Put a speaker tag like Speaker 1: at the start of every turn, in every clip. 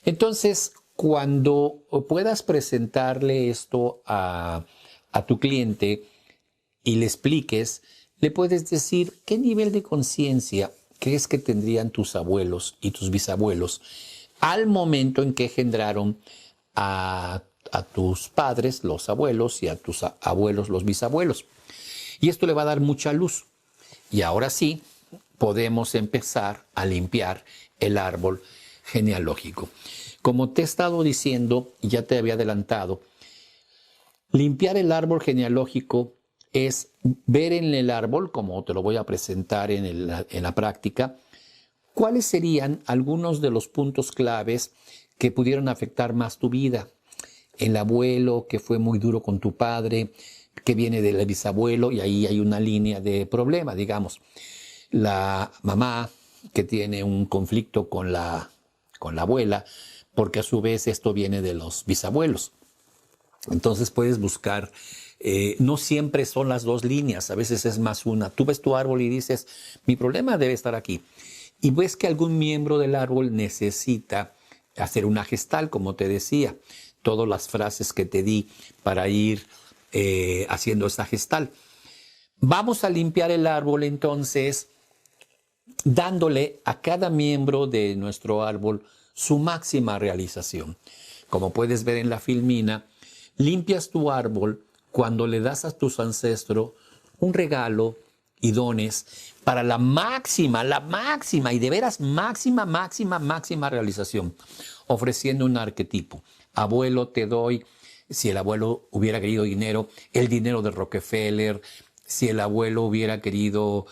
Speaker 1: Entonces, cuando puedas presentarle esto a tu cliente y le expliques, le puedes decir qué nivel de conciencia crees que tendrían tus abuelos y tus bisabuelos al momento en que engendraron a tus padres, los abuelos, y a tus abuelos, los bisabuelos. Y esto le va a dar mucha luz. Y ahora sí, podemos empezar a limpiar el árbol genealógico. Como te he estado diciendo, y ya te había adelantado, limpiar el árbol genealógico es ver en el árbol, como te lo voy a presentar en la práctica, cuáles serían algunos de los puntos claves que pudieron afectar más tu vida. El abuelo que fue muy duro con tu padre, que viene del bisabuelo, y ahí hay una línea de problema, digamos. La mamá que tiene un conflicto con la abuela, porque a su vez esto viene de los bisabuelos. Entonces puedes buscar, no siempre son las dos líneas, a veces es más una. Tú ves tu árbol y dices, mi problema debe estar aquí. Y ves que algún miembro del árbol necesita hacer una gestal, como te decía. Todas las frases que te di para ir haciendo esa gestal. Vamos a limpiar el árbol entonces, dándole a cada miembro de nuestro árbol su máxima realización. Como puedes ver en la filmina, limpias tu árbol cuando le das a tus ancestros un regalo y dones para la máxima y de veras máxima realización, ofreciendo un arquetipo. Abuelo, te doy, si el abuelo hubiera querido dinero, el dinero de Rockefeller. Si el abuelo hubiera querido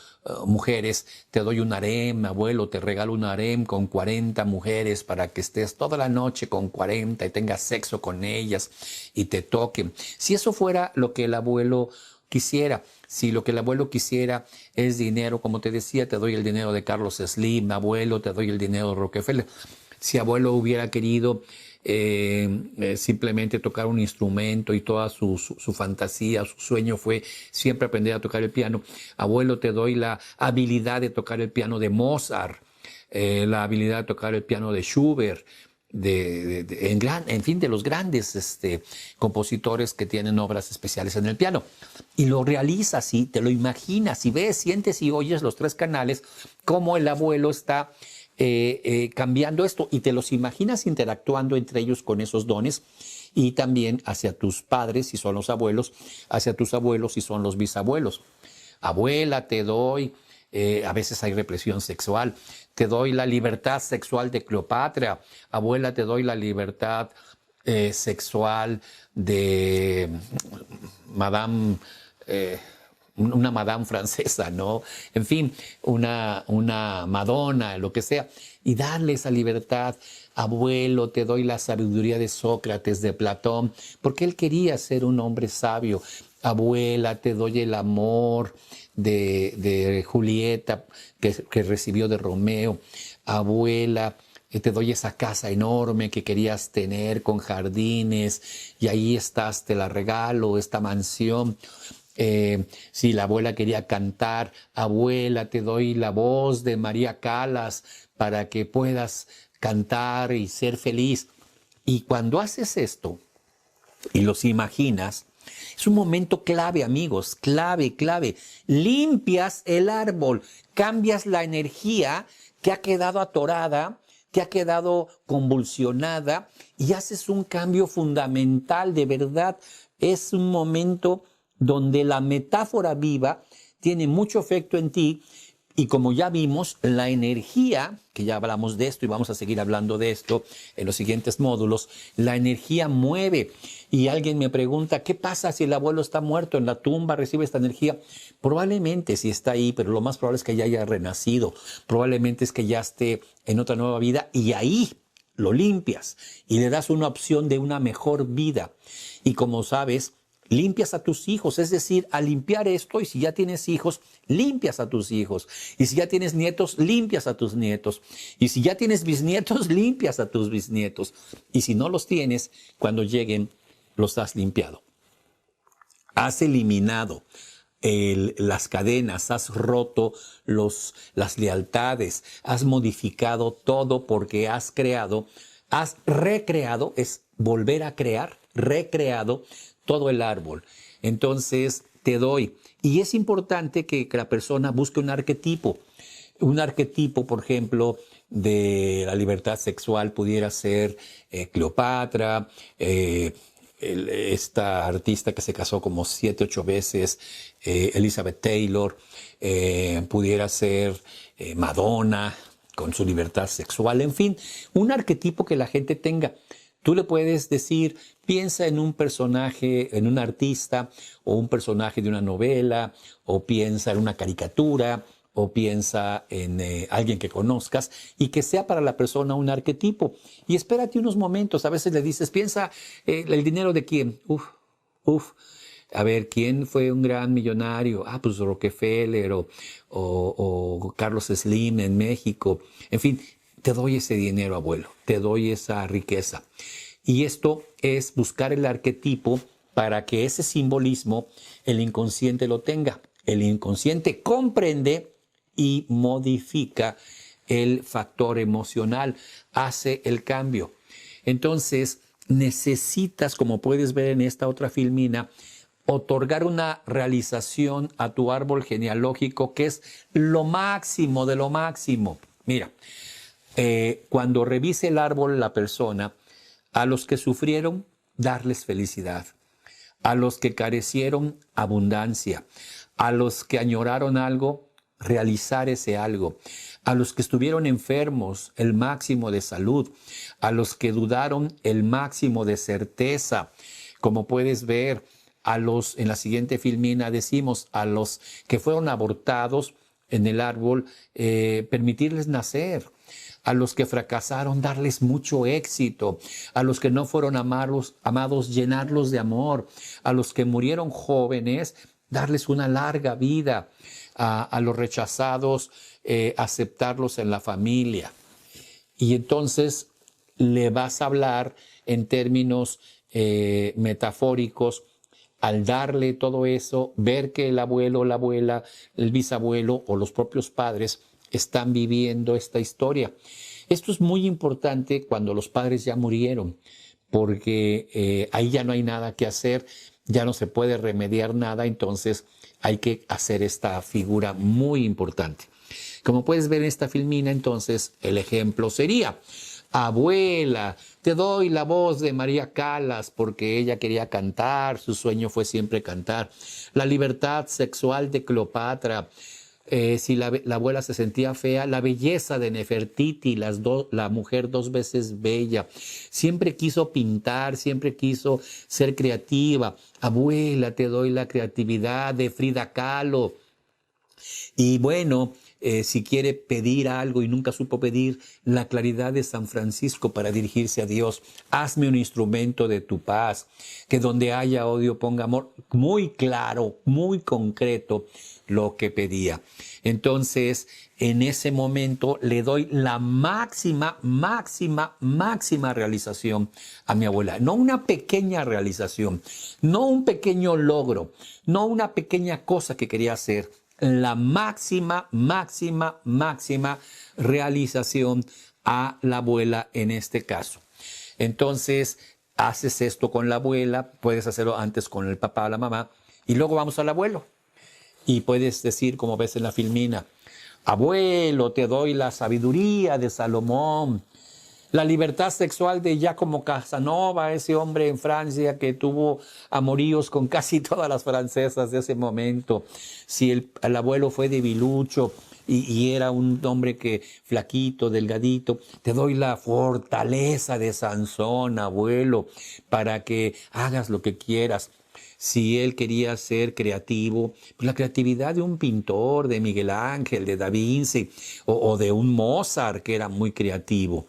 Speaker 1: mujeres, te doy un harem, abuelo, te regalo un harem con 40 mujeres para que estés toda la noche con 40 y tengas sexo con ellas y te toquen. Si eso fuera lo que el abuelo quisiera, si lo que el abuelo quisiera es dinero, como te decía, te doy el dinero de Carlos Slim, abuelo, te doy el dinero de Rockefeller. Si abuelo hubiera querido simplemente tocar un instrumento y toda su fantasía, su sueño fue siempre aprender a tocar el piano, abuelo, te doy la habilidad de tocar el piano de Mozart, la habilidad de tocar el piano de Schubert, en fin, de los grandes compositores que tienen obras especiales en el piano. Y lo realizas y te lo imaginas y ves, sientes y oyes los tres canales, cómo el abuelo está cambiando esto y te los imaginas interactuando entre ellos con esos dones, y también hacia tus padres si son los abuelos, hacia tus abuelos si son los bisabuelos. Abuela, te doy, a veces hay represión sexual, te doy la libertad sexual de Cleopatra. Abuela, te doy la libertad sexual de Madame una madame francesa, ¿no? En fin, una Madonna, lo que sea. Y darle esa libertad. Abuelo, te doy la sabiduría de Sócrates, de Platón, porque él quería ser un hombre sabio. Abuela, te doy el amor de Julieta que recibió de Romeo. Abuela, te doy esa casa enorme que querías tener con jardines y ahí estás, te la regalo, esta mansión. Si la abuela quería cantar, abuela, te doy la voz de María Callas para que puedas cantar y ser feliz. Y cuando haces esto y los imaginas, es un momento clave, amigos, clave. Limpias el árbol, cambias la energía que ha quedado atorada, que ha quedado convulsionada, y haces un cambio fundamental. De verdad, es un momento donde la metáfora viva tiene mucho efecto en ti. Y como ya vimos, la energía, que ya hablamos de esto y vamos a seguir hablando de esto en los siguientes módulos, la energía mueve. Y alguien me pregunta, ¿qué pasa si el abuelo está muerto en la tumba, recibe esta energía? Probablemente sí está ahí, pero lo más probable es que ya haya renacido. Probablemente es que ya esté en otra nueva vida, y ahí lo limpias y le das una opción de una mejor vida. Y como sabes, limpias a tus hijos, es decir, al limpiar esto, y si ya tienes hijos, limpias a tus hijos, y si ya tienes nietos, limpias a tus nietos, y si ya tienes bisnietos, limpias a tus bisnietos, y si no los tienes, cuando lleguen, los has limpiado. Has eliminado las cadenas, has roto las lealtades, has modificado todo porque has creado has recreado, es volver a crear, recreado todo el árbol. Entonces te doy. Y es importante que la persona busque un arquetipo. Un arquetipo, por ejemplo, de la libertad sexual pudiera ser Cleopatra, esta artista que se casó como 7, 8 veces, Elizabeth Taylor, pudiera ser Madonna con su libertad sexual, en fin, un arquetipo que la gente tenga. Tú le puedes decir, piensa en un personaje, en un artista, o un personaje de una novela, o piensa en una caricatura, o piensa en alguien que conozcas y que sea para la persona un arquetipo. Y espérate unos momentos, a veces le dices, piensa el dinero de quién. A ver, ¿quién fue un gran millonario? Pues Rockefeller o Carlos Slim en México. En fin, te doy ese dinero, abuelo, te doy esa riqueza. Y esto es buscar el arquetipo para que ese simbolismo el inconsciente lo tenga. El inconsciente comprende y modifica el factor emocional, hace el cambio. Entonces, necesitas, como puedes ver en esta otra filmina, otorgar una realización a tu árbol genealógico que es lo máximo de lo máximo. Mira, cuando revise el árbol la persona, a los que sufrieron, darles felicidad. A los que carecieron, abundancia. A los que añoraron algo, realizar ese algo. A los que estuvieron enfermos, el máximo de salud. A los que dudaron, el máximo de certeza. Como puedes ver, en la siguiente filmina decimos, a los que fueron abortados en el árbol, permitirles nacer. A los que fracasaron, darles mucho éxito. A los que no fueron amados, llenarlos de amor. A los que murieron jóvenes, darles una larga vida. A los rechazados, aceptarlos en la familia. Y entonces le vas a hablar en términos metafóricos. Al darle todo eso, ver que el abuelo, la abuela, el bisabuelo o los propios padres están viviendo esta historia. Esto es muy importante cuando los padres ya murieron, porque ahí ya no hay nada que hacer, ya no se puede remediar nada, entonces hay que hacer esta figura muy importante. Como puedes ver en esta filmina, entonces el ejemplo sería: abuela, te doy la voz de María Callas porque ella quería cantar, su sueño fue siempre cantar. La libertad sexual de Cleopatra. Si la abuela se sentía fea, la belleza de Nefertiti, la mujer 2 veces bella. Siempre quiso pintar, siempre quiso ser creativa. Abuela, te doy la creatividad de Frida Kahlo. Y bueno, si quiere pedir algo y nunca supo pedir, la claridad de San Francisco para dirigirse a Dios. Hazme un instrumento de tu paz, que donde haya odio ponga amor. Muy claro, muy concreto lo que pedía. Entonces, en ese momento le doy la máxima realización a mi abuela. No una pequeña realización, no un pequeño logro, no una pequeña cosa que quería hacer. La máxima realización a la abuela en este caso. Entonces, haces esto con la abuela, puedes hacerlo antes con el papá o la mamá, y luego vamos al abuelo. Y puedes decir, como ves en la filmina, abuelo, te doy la sabiduría de Salomón, la libertad sexual de Giacomo Casanova, ese hombre en Francia que tuvo amoríos con casi todas las francesas de ese momento. Si el abuelo fue debilucho y era un hombre que flaquito, delgadito, te doy la fortaleza de Sansón, abuelo, para que hagas lo que quieras. Si él quería ser creativo, pues la creatividad de un pintor, de Miguel Ángel, de Da Vinci o de un Mozart que era muy creativo.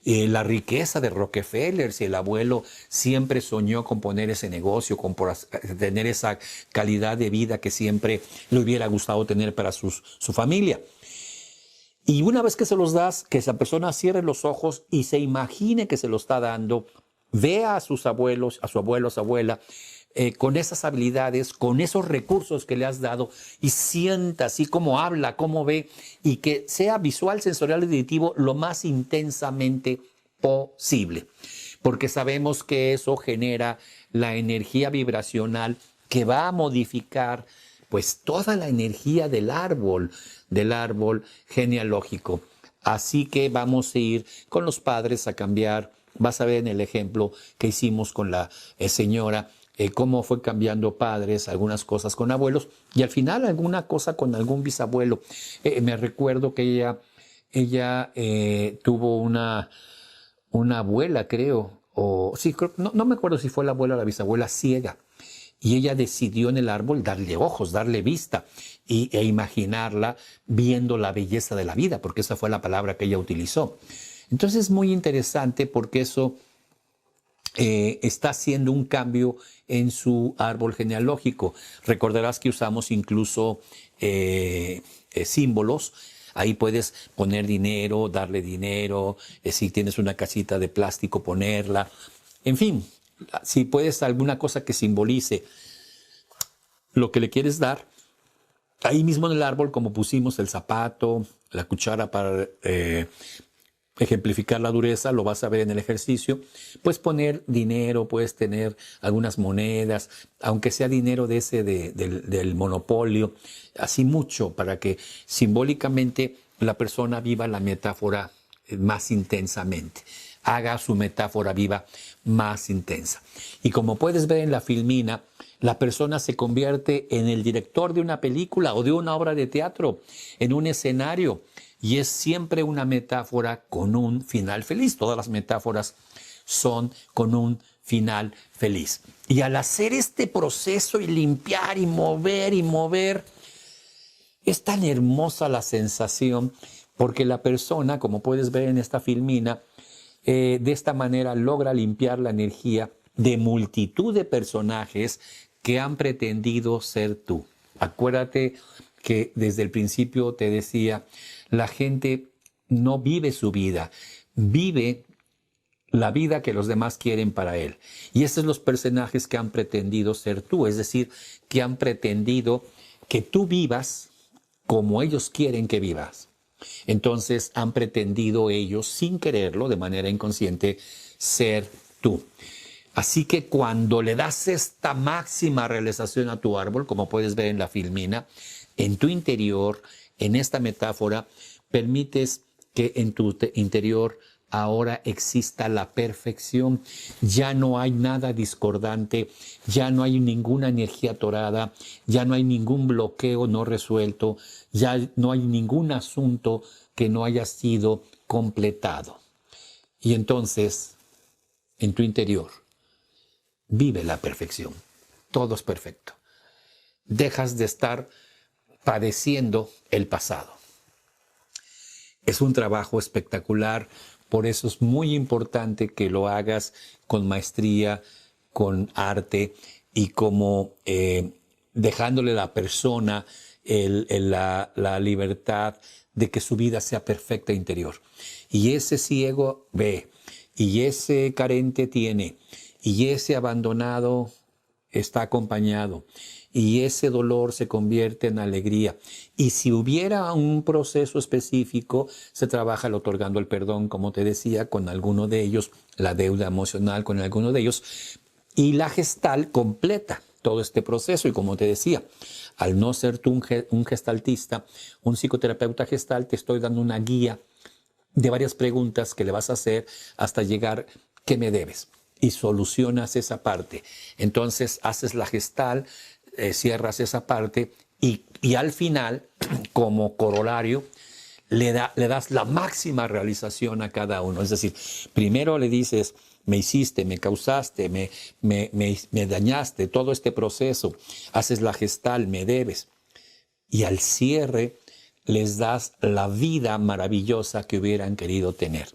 Speaker 1: La riqueza de Rockefeller, si el abuelo siempre soñó con poner ese negocio, con tener esa calidad de vida que siempre le hubiera gustado tener para su familia. Y una vez que se los das, que esa persona cierre los ojos y se imagine que se lo está dando, vea a sus abuelos, a su abuelo, a su abuela, con esas habilidades, con esos recursos que le has dado, y sienta así como habla, cómo ve, y que sea visual, sensorial y auditivo lo más intensamente imposible, porque sabemos que eso genera la energía vibracional que va a modificar pues toda la energía del árbol genealógico. Así que vamos a ir con los padres a cambiar. Vas a ver en el ejemplo que hicimos con la señora, cómo fue cambiando padres, algunas cosas con abuelos y al final alguna cosa con algún bisabuelo. Me recuerdo que ella tuvo una abuela, creo, o sí, no me acuerdo si fue la abuela o la bisabuela ciega. Y ella decidió en el árbol darle ojos, darle vista e imaginarla viendo la belleza de la vida, porque esa fue la palabra que ella utilizó. Entonces es muy interesante porque eso está haciendo un cambio en su árbol genealógico. Recordarás que usamos incluso símbolos. Ahí puedes poner dinero, darle dinero, si tienes una casita de plástico, ponerla. En fin, si puedes alguna cosa que simbolice lo que le quieres dar, ahí mismo en el árbol, como pusimos el zapato, la cuchara para ejemplificar la dureza, lo vas a ver en el ejercicio, puedes poner dinero, puedes tener algunas monedas, aunque sea dinero de ese del monopolio, así mucho, para que simbólicamente la persona viva la metáfora más intensamente, haga su metáfora viva más intensa. Y como puedes ver en la filmina, la persona se convierte en el director de una película o de una obra de teatro, en un escenario, y es siempre una metáfora con un final feliz. Todas las metáforas son con un final feliz. Y al hacer este proceso y limpiar y mover, es tan hermosa la sensación, porque la persona, como puedes ver en esta filmina, de esta manera logra limpiar la energía de multitud de personajes que han pretendido ser tú. Acuérdate que desde el principio te decía, la gente no vive su vida, vive la vida que los demás quieren para él. Y esos son los personajes que han pretendido ser tú, es decir, que han pretendido que tú vivas como ellos quieren que vivas. Entonces han pretendido ellos, sin quererlo, de manera inconsciente, ser tú. Así que cuando le das esta máxima realización a tu árbol, como puedes ver en la filmina, en tu interior, en esta metáfora, permites que en tu interior ahora exista la perfección. Ya no hay nada discordante, ya no hay ninguna energía atorada, ya no hay ningún bloqueo no resuelto, ya no hay ningún asunto que no haya sido completado. Y entonces, en tu interior, vive la perfección. Todo es perfecto. Dejas de estar padeciendo el pasado. Es un trabajo espectacular, por eso es muy importante que lo hagas con maestría, con arte y como dejándole a la persona la libertad de que su vida sea perfecta interior. Y ese ciego ve, y ese carente tiene, y ese abandonado está acompañado, y ese dolor se convierte en alegría. Y si hubiera un proceso específico, se trabaja el otorgando el perdón, como te decía, con alguno de ellos, la deuda emocional con alguno de ellos, y la gestal completa todo este proceso. Y como te decía, al no ser tú un gestaltista, un psicoterapeuta gestal, te estoy dando una guía de varias preguntas que le vas a hacer hasta llegar, ¿qué me debes? Y solucionas esa parte. Entonces haces la gestal, cierras esa parte y al final, como corolario, le das la máxima realización a cada uno. Es decir, primero le dices, me hiciste, me causaste, me dañaste, todo este proceso. Haces la gestal, me debes. Y al cierre les das la vida maravillosa que hubieran querido tener.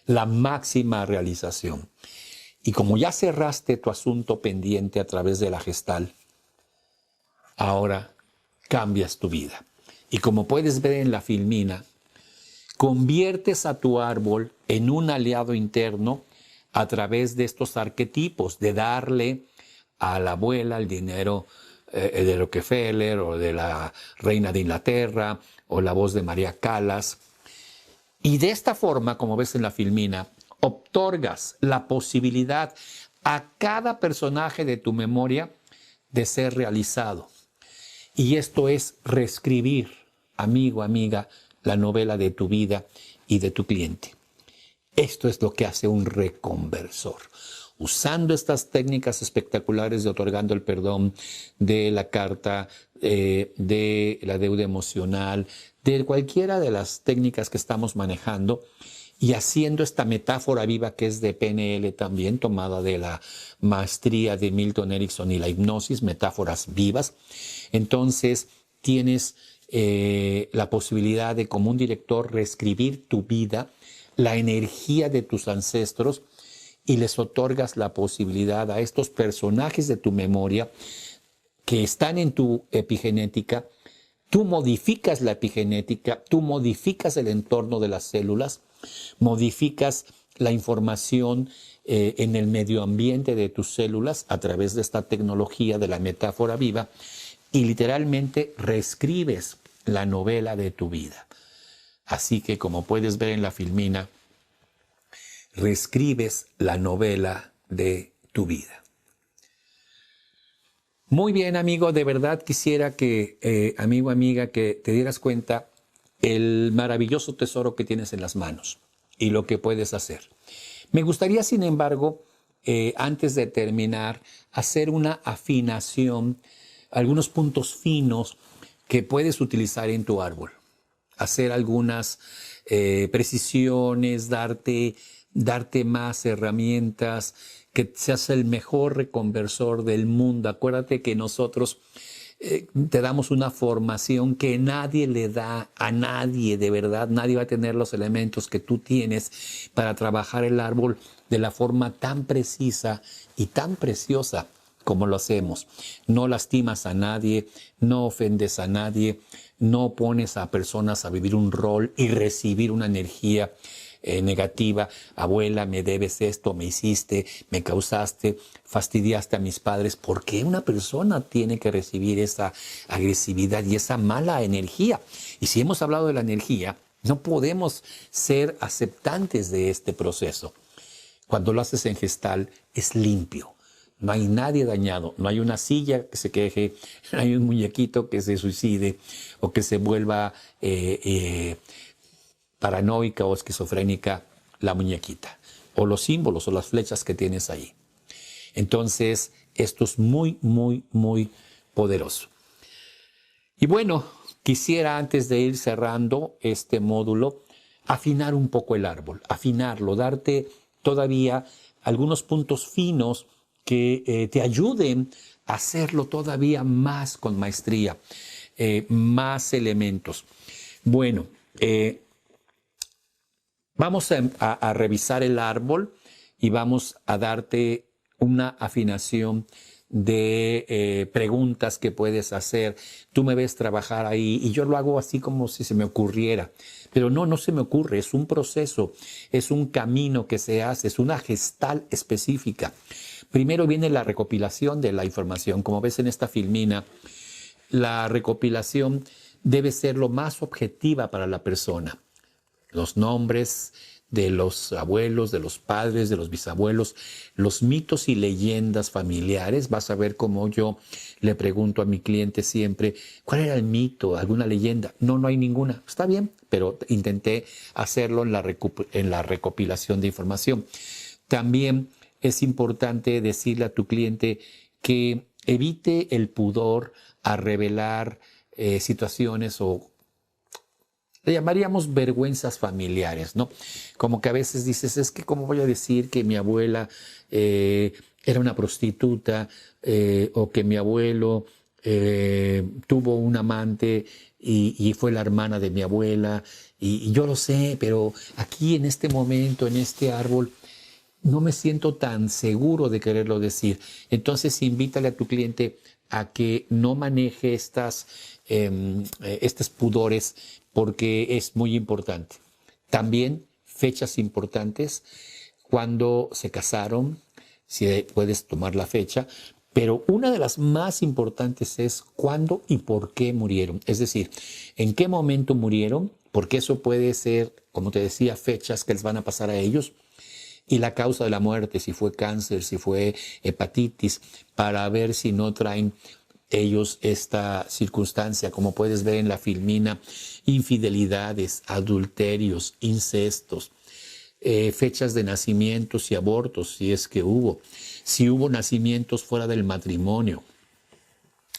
Speaker 1: La máxima realización. Y como ya cerraste tu asunto pendiente a través de la gestal, ahora cambias tu vida. Y como puedes ver en la filmina, conviertes a tu árbol en un aliado interno a través de estos arquetipos, de darle a la abuela el dinero de Rockefeller o de la reina de Inglaterra o la voz de María Callas. Y de esta forma, como ves en la filmina, otorgas la posibilidad a cada personaje de tu memoria de ser realizado. Y esto es reescribir, amigo, amiga, la novela de tu vida y de tu cliente. Esto es lo que hace un reconversor. Usando estas técnicas espectaculares de otorgando el perdón, de la carta, de la deuda emocional, de cualquiera de las técnicas que estamos manejando, y haciendo esta metáfora viva que es de PNL también, tomada de la maestría de Milton Erickson y la hipnosis, metáforas vivas. Entonces tienes la posibilidad de, como un director, reescribir tu vida, la energía de tus ancestros, y les otorgas la posibilidad a estos personajes de tu memoria que están en tu epigenética. Tú modificas la epigenética, tú modificas el entorno de las células, modificas la información en el medio ambiente de tus células a través de esta tecnología de la metáfora viva, y literalmente reescribes la novela de tu vida. Así que, como puedes ver en la filmina, reescribes la novela de tu vida. Muy bien, amigo, de verdad quisiera que, amigo, amiga, que te dieras cuenta el maravilloso tesoro que tienes en las manos y lo que puedes hacer. Me gustaría, sin embargo, antes de terminar, hacer una afinación, algunos puntos finos que puedes utilizar en tu árbol. Hacer algunas precisiones, darte más herramientas, que seas el mejor reconversor del mundo. Acuérdate que nosotros te damos una formación que nadie le da a nadie, de verdad. Nadie va a tener los elementos que tú tienes para trabajar el árbol de la forma tan precisa y tan preciosa como lo hacemos. No lastimas a nadie, no ofendes a nadie, no pones a personas a vivir un rol y recibir una energía negativa. Abuela, me debes esto, me hiciste, me causaste, fastidiaste a mis padres. ¿Por qué una persona tiene que recibir esa agresividad y esa mala energía? Y si hemos hablado de la energía, no podemos ser aceptantes de este proceso. Cuando lo haces en Gestal, es limpio. No hay nadie dañado, no hay una silla que se queje, no hay un muñequito que se suicide o que se vuelva paranoica o esquizofrénica la muñequita, o los símbolos o las flechas que tienes ahí. Entonces, esto es muy, muy, muy poderoso. Y bueno, quisiera, antes de ir cerrando este módulo, afinar un poco el árbol, afinarlo, darte todavía algunos puntos finos que te ayuden a hacerlo todavía más con maestría, más elementos. Bueno, vamos a revisar el árbol y vamos a darte una afinación de preguntas que puedes hacer. Tú me ves trabajar ahí y yo lo hago así como si se me ocurriera. Pero no se me ocurre, es un proceso, es un camino que se hace, es una gestal específica. Primero viene la recopilación de la información. Como ves en esta filmina, la recopilación debe ser lo más objetiva para la persona. Los nombres de los abuelos, de los padres, de los bisabuelos, los mitos y leyendas familiares. Vas a ver cómo yo le pregunto a mi cliente siempre, ¿cuál era el mito, alguna leyenda? No hay ninguna. Está bien, pero intenté hacerlo en la recopilación de información. También es importante decirle a tu cliente que evite el pudor a revelar situaciones o le llamaríamos vergüenzas familiares, ¿no? Como que a veces dices, es que ¿cómo voy a decir que mi abuela era una prostituta o que mi abuelo tuvo un amante y fue la hermana de mi abuela? Y yo lo sé, pero aquí en este momento, en este árbol, no me siento tan seguro de quererlo decir. Entonces, invítale a tu cliente a que no maneje estos pudores, porque es muy importante. También fechas importantes, cuando se casaron, si puedes tomar la fecha, pero una de las más importantes es cuándo y por qué murieron. Es decir, en qué momento murieron, porque eso puede ser, como te decía, fechas que les van a pasar a ellos. y la causa de la muerte, si fue cáncer, si fue hepatitis, para ver si no traen ellos esta circunstancia, como puedes ver en la filmina, infidelidades, adulterios, incestos, fechas de nacimientos y abortos, si es que hubo, si hubo nacimientos fuera del matrimonio.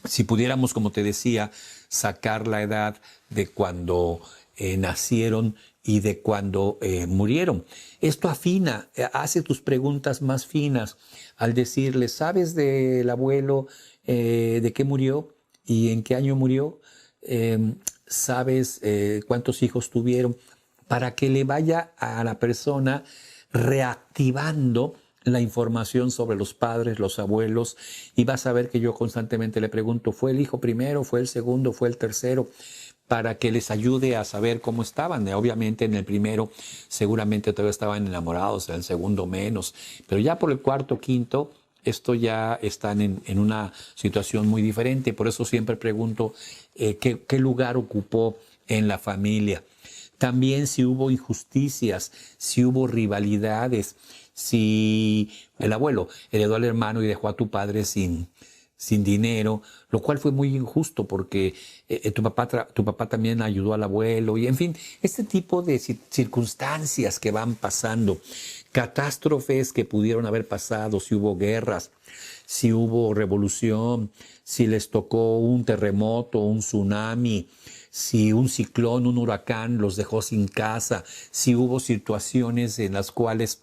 Speaker 1: Si pudiéramos, como te decía, sacar la edad de cuando nacieron y de cuando murieron. Esto afina, hace tus preguntas más finas al decirle, ¿sabes del abuelo de qué murió y en qué año murió? ¿Sabes cuántos hijos tuvieron? Para que le vaya a la persona reactivando la información sobre los padres, los abuelos, y vas a ver que yo constantemente le pregunto, ¿fue el hijo primero, fue el segundo, fue el tercero? Para que les ayude a saber cómo estaban. Obviamente en el primero seguramente todavía estaban enamorados, en el segundo menos, pero ya por el cuarto, quinto, esto ya están en una situación muy diferente. Por eso siempre pregunto qué lugar ocupó en la familia. También si hubo injusticias, si hubo rivalidades, si el abuelo heredó al hermano y dejó a tu padre sin dinero, lo cual fue muy injusto porque tu papá también ayudó al abuelo y en fin, este tipo de circunstancias que van pasando, catástrofes que pudieron haber pasado, si hubo guerras, si hubo revolución, si les tocó un terremoto, un tsunami, si un ciclón, un huracán los dejó sin casa, si hubo situaciones en las cuales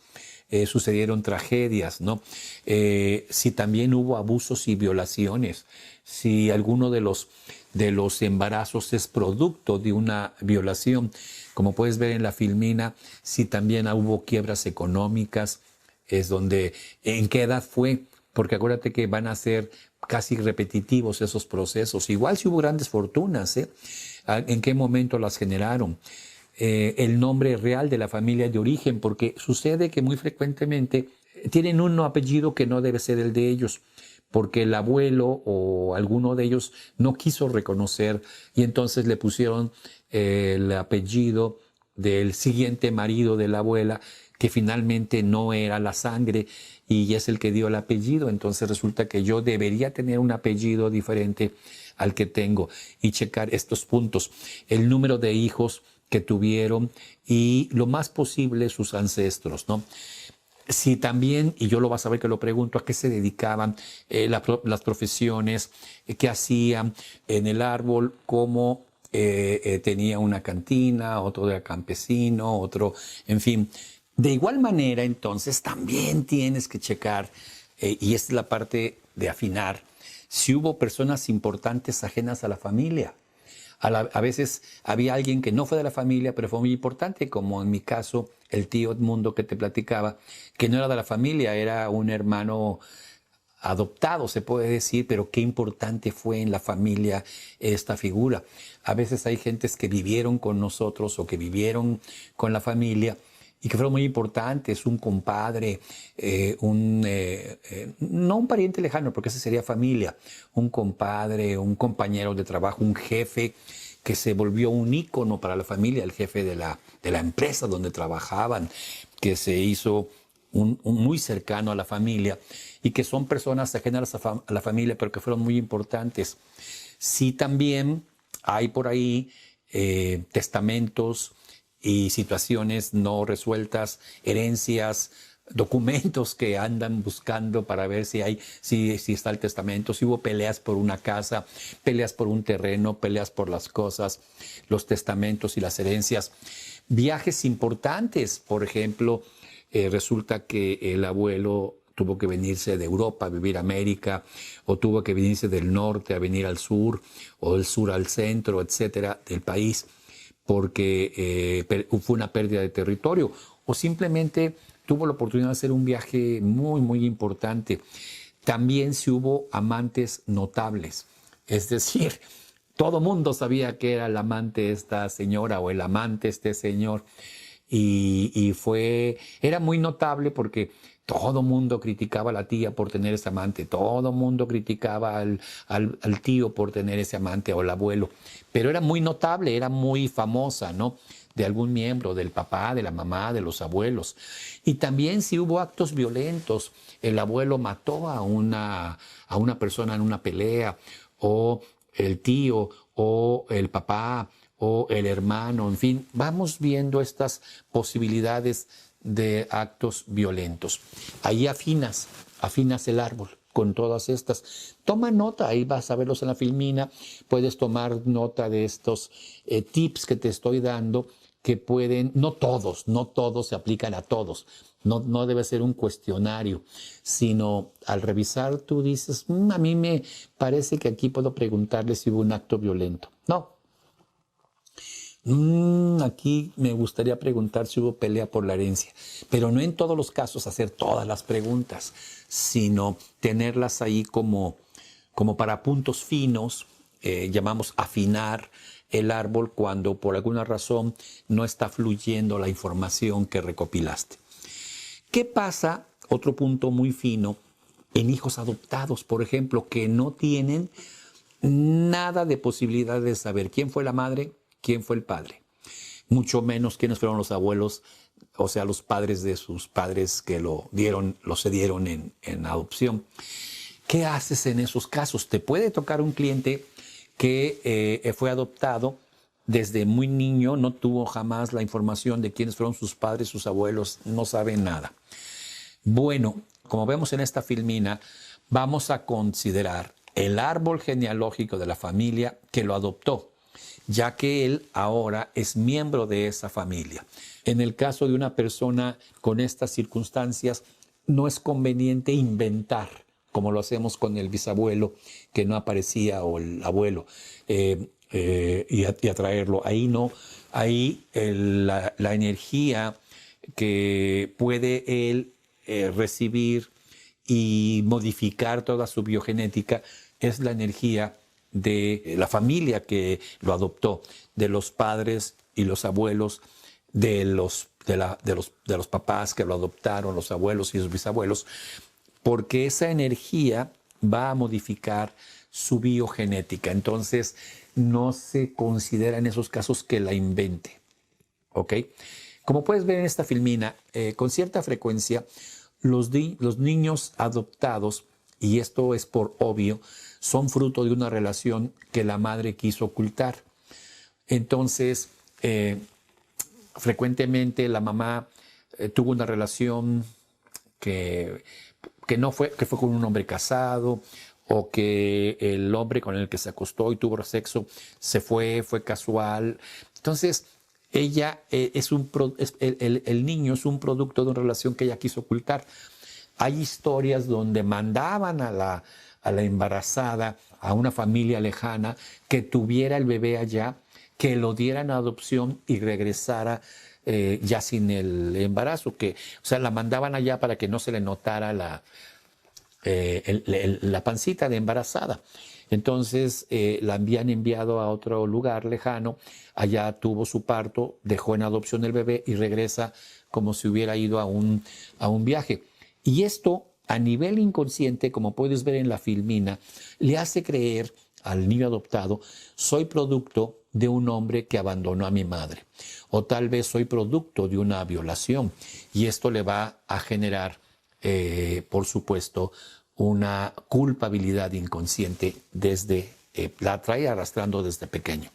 Speaker 1: sucedieron tragedias, ¿no? Si también hubo abusos y violaciones, si alguno de los embarazos es producto de una violación, como puedes ver en la filmina, si también hubo quiebras económicas, es donde, ¿en qué edad fue? Porque acuérdate que van a ser casi repetitivos esos procesos. Igual si hubo grandes fortunas, ¿en qué momento las generaron? El nombre real de la familia de origen, porque sucede que muy frecuentemente tienen un apellido que no debe ser el de ellos, porque el abuelo o alguno de ellos no quiso reconocer y entonces le pusieron el apellido del siguiente marido de la abuela, que finalmente no era la sangre y es el que dio el apellido. Entonces resulta que yo debería tener un apellido diferente al que tengo y checar estos puntos, el número de hijos que tuvieron y lo más posible sus ancestros, ¿no? Si también, y yo lo vas a ver que lo pregunto, a qué se dedicaban, las profesiones, qué hacían en el árbol, cómo tenía una cantina, otro era campesino, otro, en fin. De igual manera, entonces, también tienes que checar, y esta es la parte de afinar, si hubo personas importantes ajenas a la familia. A veces había alguien que no fue de la familia, pero fue muy importante, como en mi caso, el tío Edmundo que te platicaba, que no era de la familia, era un hermano adoptado, se puede decir, pero qué importante fue en la familia esta figura. A veces hay gentes que vivieron con nosotros o que vivieron con la familia y que fueron muy importantes, un compadre, no un pariente lejano, porque ese sería familia, un compadre, un compañero de trabajo, un jefe que se volvió un ícono para la familia, el jefe de la empresa donde trabajaban, que se hizo muy cercano a la familia y que son personas ajenas a la familia, pero que fueron muy importantes. Sí, también hay por ahí testamentos y situaciones no resueltas, herencias, documentos que andan buscando para ver si está el testamento, si hubo peleas por una casa, peleas por un terreno, peleas por las cosas, los testamentos y las herencias. Viajes importantes, por ejemplo, resulta que el abuelo tuvo que venirse de Europa a vivir a América, o tuvo que venirse del norte a venir al sur, o del sur al centro, etcétera, del país, porque fue una pérdida de territorio, o simplemente tuvo la oportunidad de hacer un viaje muy, muy importante. También si hubo amantes notables, es decir, todo mundo sabía que era el amante de esta señora o el amante de este señor, Era muy notable porque todo mundo criticaba a la tía por tener ese amante, todo mundo criticaba al tío por tener ese amante o al abuelo, pero era muy notable, era muy famosa, ¿no? De algún miembro, del papá, de la mamá, de los abuelos. Y también si hubo actos violentos, el abuelo mató a una persona en una pelea, o el tío, o el papá, o el hermano, en fin, vamos viendo estas posibilidades de actos violentos. Ahí afinas el árbol con todas estas. Toma nota, ahí vas a verlos en la filmina, puedes tomar nota de estos tips que te estoy dando, que pueden, no todos se aplican a todos, no debe ser un cuestionario, sino al revisar tú dices, a mí me parece que aquí puedo preguntarle si hubo un acto violento. No. Aquí me gustaría preguntar si hubo pelea por la herencia, pero no en todos los casos hacer todas las preguntas, sino tenerlas ahí como para puntos finos, llamamos afinar el árbol cuando por alguna razón no está fluyendo la información que recopilaste. ¿Qué pasa? Otro punto muy fino, en hijos adoptados, por ejemplo, que no tienen nada de posibilidad de saber quién fue la madre, quién fue el padre, mucho menos quiénes fueron los abuelos, o sea, los padres de sus padres que lo cedieron en adopción. ¿Qué haces en esos casos? Te puede tocar un cliente que fue adoptado desde muy niño, no tuvo jamás la información de quiénes fueron sus padres, sus abuelos, no sabe nada. Bueno, como vemos en esta filmina, vamos a considerar el árbol genealógico de la familia que lo adoptó, ya que él ahora es miembro de esa familia. En el caso de una persona con estas circunstancias, no es conveniente inventar, como lo hacemos con el bisabuelo que no aparecía o el abuelo, y atraerlo. Ahí no, ahí la energía que puede él recibir y modificar toda su biogenética es la energía de la familia que lo adoptó, de los padres y los abuelos, de los papás que lo adoptaron, los abuelos y los bisabuelos, porque esa energía va a modificar su biogenética. Entonces, no se considera en esos casos que la invente. ¿Ok? Como puedes ver en esta filmina, con cierta frecuencia, los niños adoptados, y esto es por obvio, son fruto de una relación que la madre quiso ocultar. Entonces, frecuentemente la mamá tuvo una relación que fue con un hombre casado, o que el hombre con el que se acostó y tuvo sexo fue casual. Entonces, ella el niño es un producto de una relación que ella quiso ocultar. Hay historias donde mandaban a la embarazada a una familia lejana que tuviera el bebé allá, que lo dieran a adopción y regresara ya sin el embarazo, o sea, la mandaban allá para que no se le notara la pancita de embarazada. Entonces la habían enviado a otro lugar lejano, allá tuvo su parto, dejó en adopción el bebé y regresa como si hubiera ido a un viaje. Y esto, a nivel inconsciente, como puedes ver en la filmina, le hace creer al niño adoptado: soy producto de un hombre que abandonó a mi madre, o tal vez soy producto de una violación, y esto le va a generar, por supuesto, una culpabilidad inconsciente la trae arrastrando desde pequeño.